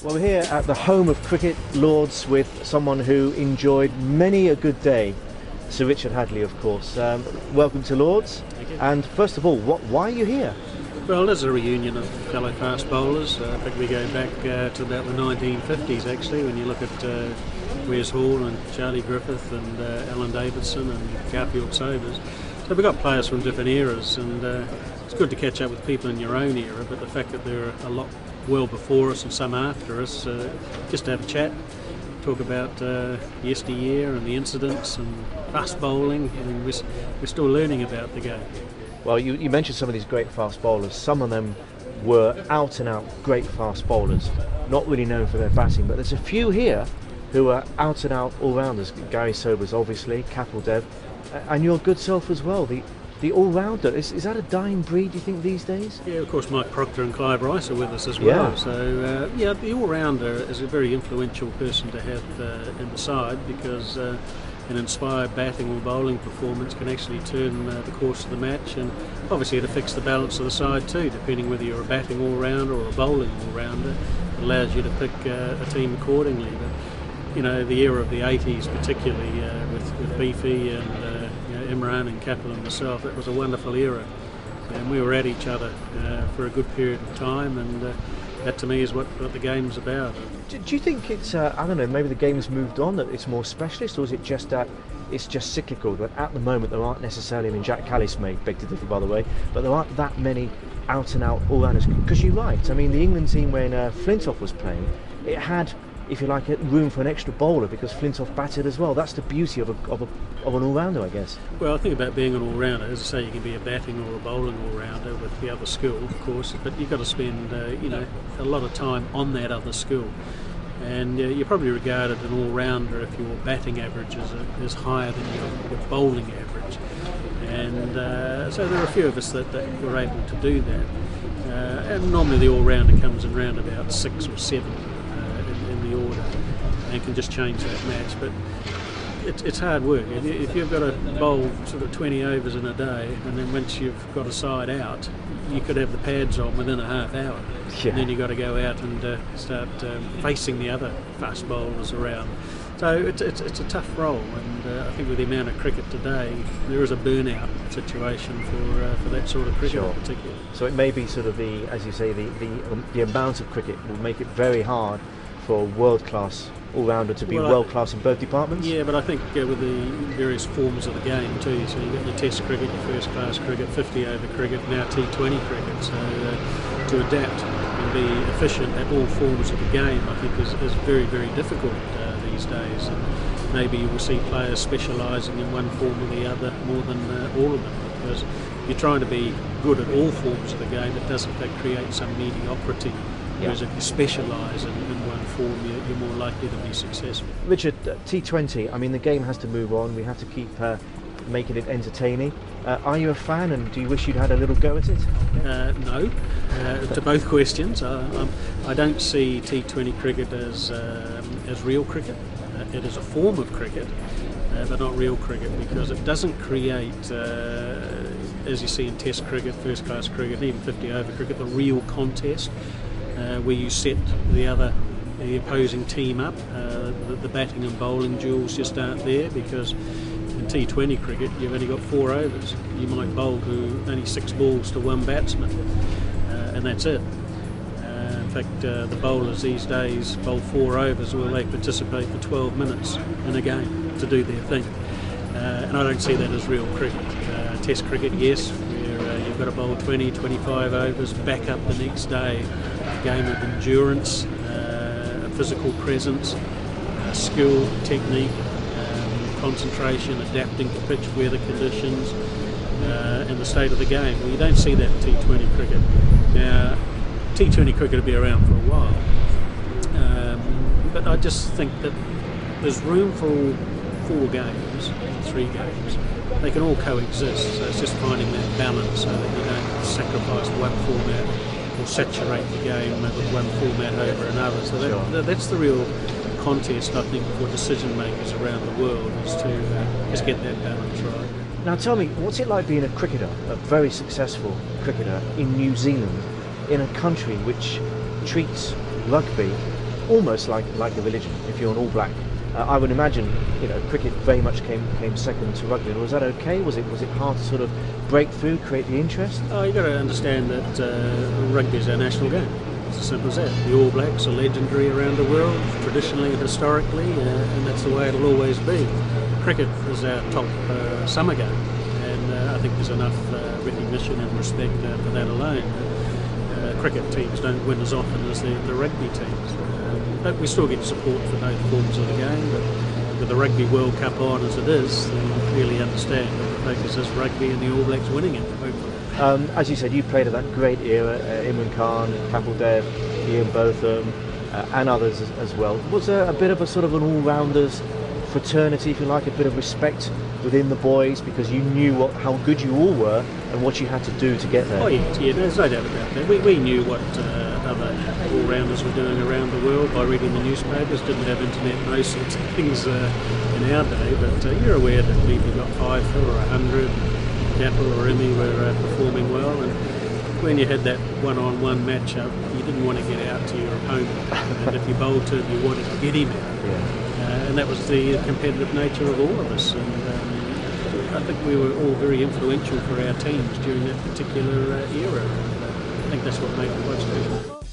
Well, we're here at the home of cricket, Lords, with someone who enjoyed many a good day, Sir Richard Hadlee, of course. Welcome to Lords. Thank you. And first of all, why are you here? Well, there's a reunion of fellow fast bowlers. I think we go back to about the 1950s, actually, when you look at Wes Hall and Charlie Griffith and Alan Davidson and Garfield Sobers. So we've got players from different eras, and it's good to catch up with people in your own era, but the fact that there are a lot well before us and some after us, just to have a chat, talk about yesteryear and the incidents and fast bowling. I mean, we're still learning about the game. Well, you mentioned some of these great fast bowlers. Some of them were out and out great fast bowlers, not really known for their batting, but there's a few here who are out and out all-rounders. Gary Sobers, obviously, Kapil Dev, and your good self as well. The all-rounder, is that a dying breed, do you think, these days? Yeah, of course, Mike Proctor and Clive Rice are with us as well. Yeah. So, the all-rounder is a very influential person to have in the side, because an inspired batting or bowling performance can actually turn the course of the match, and obviously it affects the balance of the side too, depending whether you're a batting all-rounder or a bowling all-rounder. It allows you to pick a team accordingly. But, you know, the era of the 80s particularly, with Beefy and Imran and Kapil and myself, it was a wonderful era, and we were at each other for a good period of time, and that to me is what the game's about. Do you think it's, I don't know, maybe the game's moved on, that it's more specialist, or is it just that it's just cyclical, that at the moment there aren't necessarily, I mean, Jack Callis may beg to differ by the way, but there aren't that many out and out all-rounders? Because you're right, I mean, the England team when Flintoff was playing, it had, if you like, room for an extra bowler because Flintoff batted as well. That's the beauty of an all-rounder, I guess. Well, I think about being an all-rounder, as I say, you can be a batting or a bowling all-rounder with the other skill, of course, but you've got to spend a lot of time on that other skill. And you're probably regarded an all-rounder if your batting average is higher than your bowling average. And so there are a few of us that were able to do that. And normally the all-rounder comes in round about 6 or 7 in the order and can just change that match. But it's hard work. If you've got to bowl sort of 20 overs in a day, and then once you've got a side out, you could have the pads on within a half hour. Yeah. And then you've got to go out and start facing the other fast bowlers around. So it's a tough role, and I think with the amount of cricket today, there is a burnout situation for that sort of cricket in particular. So it may be sort of the, as you say, the amount of cricket will make it very hard for a world-class all-rounder to be world-class in both departments? Yeah, but I think with the various forms of the game too, so you've got your Test cricket, your first-class cricket, 50-over cricket, now T20 cricket, so to adapt and be efficient at all forms of the game, I think is very, very difficult these days. And maybe you will see players specialising in one form or the other more than all of them, because you're trying to be good at all forms of the game. It does in fact create some mediocrity. Whereas if you specialise in one form, you're more likely to be successful. Richard, T20, I mean, the game has to move on. We have to keep making it entertaining. Are you a fan, and do you wish you'd had a little go at it? No, to both questions. I don't see T20 cricket as real cricket. It is a form of cricket, but not real cricket, because it doesn't create, as you see in Test cricket, first-class cricket, even 50-over cricket, the real contest. Where you set the opposing team up. The batting and bowling duels just aren't there, because in T20 cricket you've only got 4 overs. You might bowl to only 6 balls to 1 batsman, and that's it. In fact, the bowlers these days bowl 4 overs where they participate for 12 minutes in a game to do their thing. And I don't see that as real cricket. Test cricket, yes, where you've got to bowl 20, 25 overs, back up the next day. A game of endurance, physical presence, skill, technique, concentration, adapting to pitch weather conditions, and the state of the game. Well, you don't see that in T20 cricket. Now, T20 cricket will be around for a while, but I just think that there's room for all 4 games, 3 games. They can all coexist, so it's just finding that balance so that you don't sacrifice one format or saturate the game with one format over another. So that's the real contest, I think, for decision makers around the world, is to just get that balance right. Now tell me, what's it like being a cricketer, a very successful cricketer in New Zealand, in a country which treats rugby almost like a religion. If you're an All Black, I would imagine, you know, cricket very much came second to rugby. Was that okay? Was it hard to sort of break through, create the interest? Oh, you got to understand that rugby is our national game. It's as simple as that. The All Blacks are legendary around the world, traditionally and historically, and that's the way it'll always be. Cricket is our top summer game, and I think there's enough recognition and respect for that alone. Cricket teams don't win as often as the rugby teams, but we still get support for both forms of the game. But with the Rugby World Cup on as it is, then you clearly understand that the focus is rugby and the All Blacks winning it, hopefully. As you said, you played at that great era, Imran Khan, Kapil Dev, Ian Botham, and others as well. Was there a bit of a sort of an all-rounders fraternity, if you like, a bit of respect within the boys, because you knew how good you all were and what you had to do to get there? Oh yeah, there's no doubt about that. We knew what other all-rounders were doing around the world by reading the newspapers. Didn't have internet and those sorts of things in our day, but you're aware that people got 5 or 100, Kapil or Imi were performing well, and when you had that one-on-one match-up, you didn't want to get out to your opponent, and if you bowled to him, you wanted to get him out. Yeah. And that was the competitive nature of all of us, and I think we were all very influential for our teams during that particular era. I think that's what made it quite special.